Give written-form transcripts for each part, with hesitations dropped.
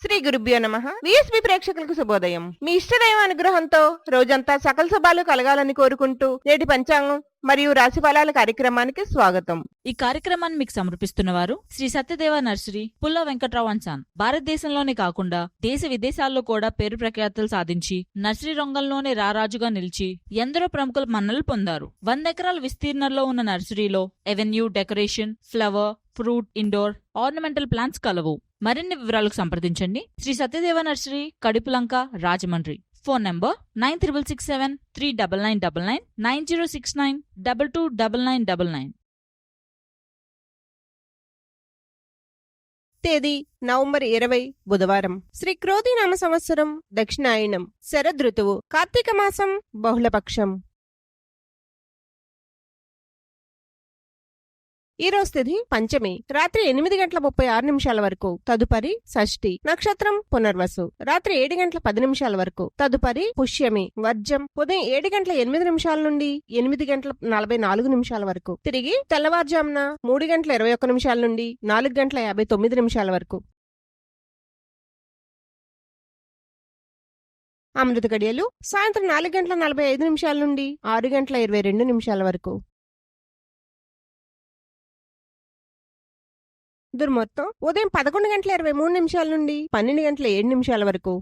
శ్రీ గురుభ్యో నమః. విఎస్బి ప్రేక్షకులకు శుభోదయం. మీ ఇష్టదైవ అనుగ్రహంతో రోజంతా సకల శుభాలు కలగాలని కోరుకుంటూ నేటి పంచాంగం మరియు రాశి ఫలాల కార్యక్రమానికి స్వాగతం. ఈ కార్యక్రమాన్ని మీకు సమర్పిస్తున్న వారు శ్రీ సత్యదేవ నర్సరీ, పుల్ల వెంకట్రావు అండ్ సన్. భారతదేశంలోనే కాకుండా దేశ విదేశాల్లో కూడా పేరు ప్రఖ్యాతులు సాధించి నర్సరీ రంగంలోనే రారాజుగా నిలిచి ఎందరో ప్రముఖుల మన్నలు పొందారు. 100 ఎకరాల విస్తీర్ణంలో ఉన్న నర్సరీలో avenue, decoration, flower, fruit, indoor, ornamental plants కలవు. మరిన్ని వివరాలకు సంప్రదించండి Sri Satyadeva nursery, Kadipulanka, Rajahmundry. Phone number 9667399999 9069229999. తేదీ నవంబర్ 20 బుధవారం. శ్రీ క్రోధినామ సంవత్సరం, దక్షిణాయనం, శరదృతువు, కార్తీక మాసం, బహుళపక్షం. ఈ రోజు తిథి పంచమి, రాత్రి 8:36 వరకు. తదుపరి షష్ఠి. నక్షత్రం పునర్వసు. రాత్రి 7:10 వరకు. తదుపరి పుష్యమి, వర్జం. ఉదయం 7:08 నుండి 8:44 వరకు. తిరిగి తెల్లవారుజామున 3:21 నుండి 4:59 వరకు. అమృత గడియలు సాయంత్రం 4:45 నుండి 6:22 వరకు. దుర్ముహూర్తం ఉదయం 11:23 నుండి 12:07 వరకు.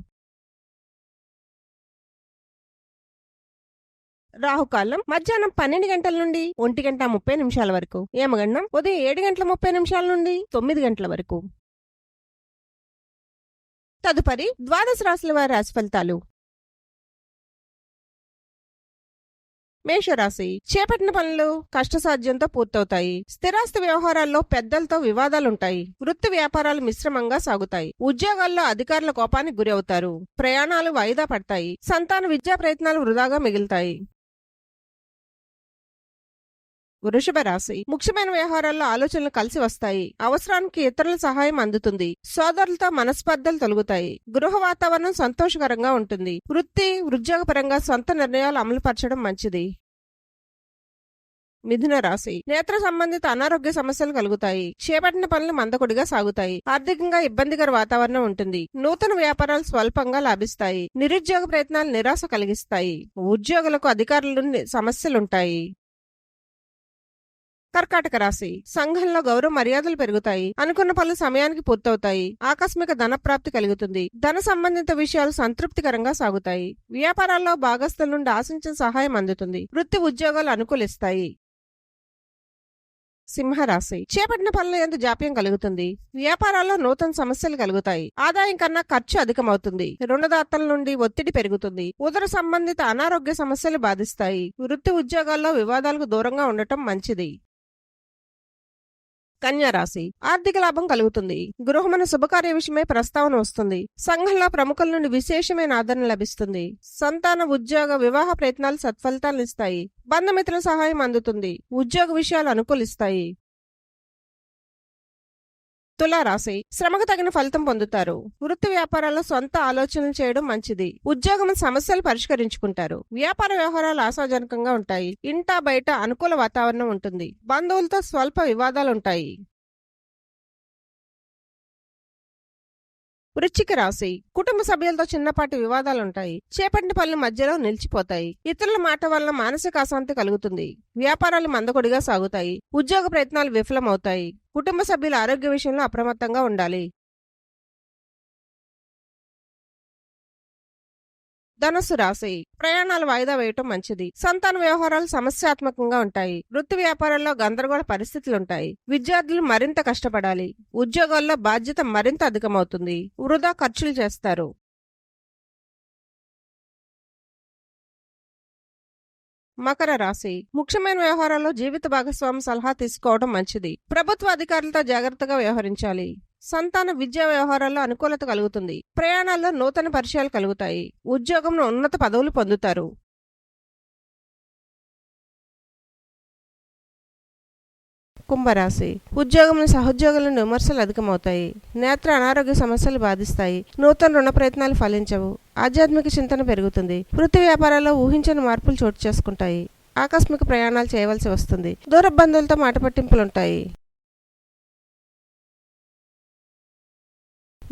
రాహుకాలం మధ్యాహ్నం 12 గంటల నుండి 1:30 వరకు. యమగండం ఉదయం 7:30 నుండి 9 గంటల వరకు. తదుపరి ద్వాదశ రాశుల వారి రాశి ఫలితాలు. మేషరాశి. చేపట్టిన పనులు కష్టసాధ్యంతో పూర్తవుతాయి. స్థిరాస్తి వ్యవహారాల్లో పెద్దలతో వివాదాలుంటాయి. వృత్తి వ్యాపారాలు మిశ్రమంగా సాగుతాయి. ఉద్యోగాల్లో అధికారుల కోపానికి గురి అవుతారు. ప్రయాణాలు వాయిదా పడతాయి. సంతాన విద్యా ప్రయత్నాలు వృధాగా మిగులుతాయి. వృషభ రాశి. ముఖ్యమైన వ్యవహారాల్లో ఆలోచనలు కలిసి వస్తాయి. అవసరానికి ఇతరుల సహాయం అందుతుంది. సోదరులతో మనస్పర్ధలు తొలగుతాయి. గృహ వాతావరణం సంతోషకరంగా ఉంటుంది. వృత్తి, ఉద్యోగపరంగా సొంత నిర్ణయాలు అమలుపరచడం మంచిది. మిథున రాశి. నేత్ర సంబంధిత అనారోగ్య సమస్యలు కలుగుతాయి. చేపట్టిన పనులు మందకొడిగా సాగుతాయి. ఆర్థికంగా ఇబ్బందికర వాతావరణం ఉంటుంది. నూతన వ్యాపారాలు స్వల్పంగా లాభిస్తాయి. నిరుద్యోగ ప్రయత్నాలు నిరాశ కలిగిస్తాయి. ఉద్యోగులకు అధికారుల నుండి సమస్యలుంటాయి. కర్కాటక రాశి. సంఘంలో గౌరవ మర్యాదలు పెరుగుతాయి. అనుకున్న పనులు సమయానికి పూర్తవుతాయి. ఆకస్మిక ధన ప్రాప్తి కలుగుతుంది. ధన సంబంధిత విషయాలు సంతృప్తికరంగా సాగుతాయి. వ్యాపారాల్లో భాగస్థుల నుండి ఆశించిన సహాయం అందుతుంది. వృత్తి ఉద్యోగాలు అనుకూలిస్తాయి. సింహరాశి. చేపట్టిన పనుల యందు జాప్యం కలుగుతుంది. వ్యాపారాల్లో నూతన సమస్యలు కలుగుతాయి. ఆదాయం కన్నా ఖర్చు అధికమవుతుంది. రుణదాతల నుండి ఒత్తిడి పెరుగుతుంది. ఉదర సంబంధిత అనారోగ్య సమస్యలు బాధిస్తాయి. వృత్తి ఉద్యోగాల్లో వివాదాలకు దూరంగా ఉండటం మంచిది. కన్యారాశి. ఆర్థిక లాభం కలుగుతుంది. గృహమైన శుభకార్య విషయమై ప్రస్తావన వస్తుంది. సంఘంలో ప్రముఖుల నుండి విశేషమైన ఆదరణ లభిస్తుంది. సంతాన, ఉద్యోగ, వివాహ ప్రయత్నాలు సత్ఫలితాలను ఇస్తాయి. బంధుమిత్రుల సహాయం అందుతుంది. ఉద్యోగ విషయాలు అనుకూలిస్తాయి. తులారాశి. శ్రమకు తగిన ఫలితం పొందుతారు. వృత్తి వ్యాపారాల్లో సొంత ఆలోచనలు చేయడం మంచిది. ఉద్యోగం సమస్యలు పరిష్కరించుకుంటారు. వ్యాపార వ్యవహారాలు ఆశాజనకంగా ఉంటాయి. ఇంటా బయట అనుకూల వాతావరణం ఉంటుంది. బంధువులతో స్వల్ప వివాదాలుంటాయి. వృశ్చిక రాశి. కుటుంబ సభ్యులతో చిన్నపాటి వివాదాలుంటాయి. చేపట్టిన పనులు మధ్యలో నిలిచిపోతాయి. ఇతరుల మాట వలన మానసిక అశాంతి కలుగుతుంది. వ్యాపారాలు మందకొడిగా సాగుతాయి. ఉద్యోగ ప్రయత్నాలు విఫలమవుతాయి. కుటుంబ సభ్యుల ఆరోగ్య విషయంలో అప్రమత్తంగా ఉండాలి. ధనుస్సు రాశి. ప్రయాణాలు వాయిదా వేయటం మంచిది. సంతాన వ్యవహారాలు సమస్యాత్మకంగా ఉంటాయి. వృత్తి వ్యాపారాల్లో గందరగోళ పరిస్థితులుంటాయి. విద్యార్థులు మరింత కష్టపడాలి. ఉద్యోగాల్లో బాధ్యత మరింత అధికమవుతుంది. వృధా ఖర్చులు చేస్తారు. మకర రాశి. ముఖ్యమైన వ్యవహారాల్లో జీవిత భాగస్వామి సలహా తీసుకోవడం మంచిది. ప్రభుత్వ అధికారులతో జాగ్రత్తగా వ్యవహరించాలి. సంతాన విద్యా వ్యవహారాల్లో అనుకూలత కలుగుతుంది. ప్రయాణాల్లో నూతన పరిచయాలు కలుగుతాయి. ఉద్యోగంలో ఉన్నత పదవులు పొందుతారు. కుంభరాశి. ఉద్యోగంలో సహోద్యోగుల నుండి విమర్శలు అధికమవుతాయి. నేత్ర అనారోగ్య సమస్యలు బాధిస్తాయి. నూతన రుణ ప్రయత్నాలు ఫలించవు. ఆధ్యాత్మిక చింతన పెరుగుతుంది. వృత్తి వ్యాపారాల్లో ఊహించని మార్పులు చోటు చేసుకుంటాయి. ఆకస్మిక ప్రయాణాలు చేయవలసి వస్తుంది. దూర బంధువులతో మాట పట్టింపులుంటాయి.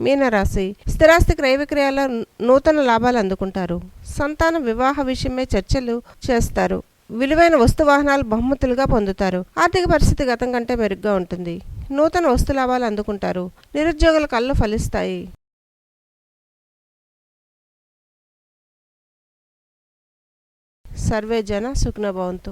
మీనరాశి స్థిరాస్తి క్రయ విక్రయాల నూతన లాభాలు అందుకుంటారు. సంతాన వివాహ విషయమై చర్చలు చేస్తారు. విలువైన వస్తు వాహనాలు బహుమతులుగా పొందుతారు. ఆర్థిక పరిస్థితి గతం కంటే మెరుగ్గా ఉంటుంది. నూతన వస్తు లాభాలు అందుకుంటారు. నిరుద్యోగుల కళ్ళు ఫలిస్తాయి. సర్వే జన సుఖ్నో భవంతు.